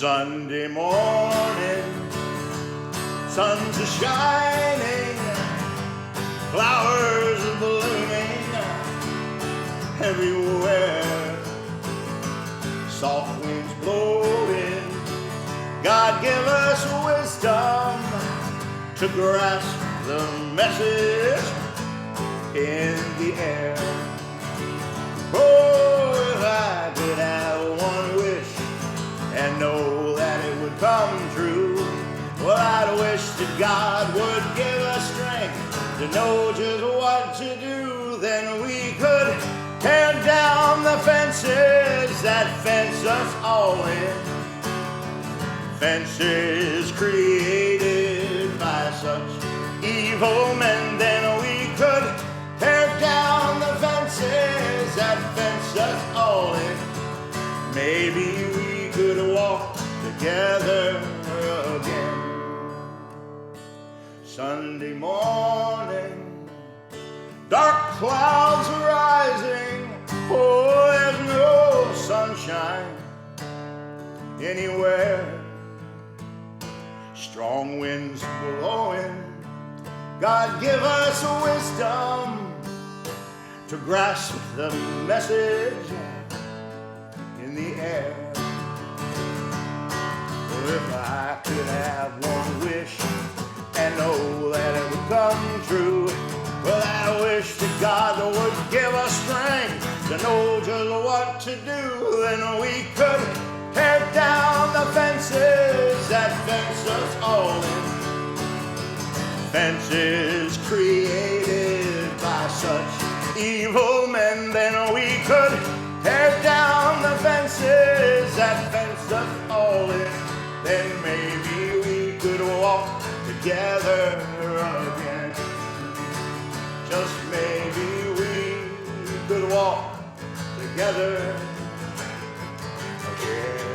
Sunday morning, suns are shining, flowers are blooming everywhere, soft winds blowing. God give us wisdom to grasp the message in the air. Oh, if I could have one wish and know that it would come true, well, I'd wish that God would give us strength to know just what to do. Then we could tear down the fences that fence us all in, fences created by such evil men. Then we could tear down the fences that fence us all in. Maybe we could walk together again. Sunday morning, dark clouds are rising. Oh, there's no sunshine anywhere. Strong winds blowing. God give us wisdom to grasp the message in the air. Well, if I could have one wish and know that it would come true, well, I wish that God would give us strength to know just what to do. Then we could tear down the fences that fence us all in, fences created by such evil men. Then we could tear down the fences that fence us all in. Then maybe we could walk together again. Just maybe we could walk together again.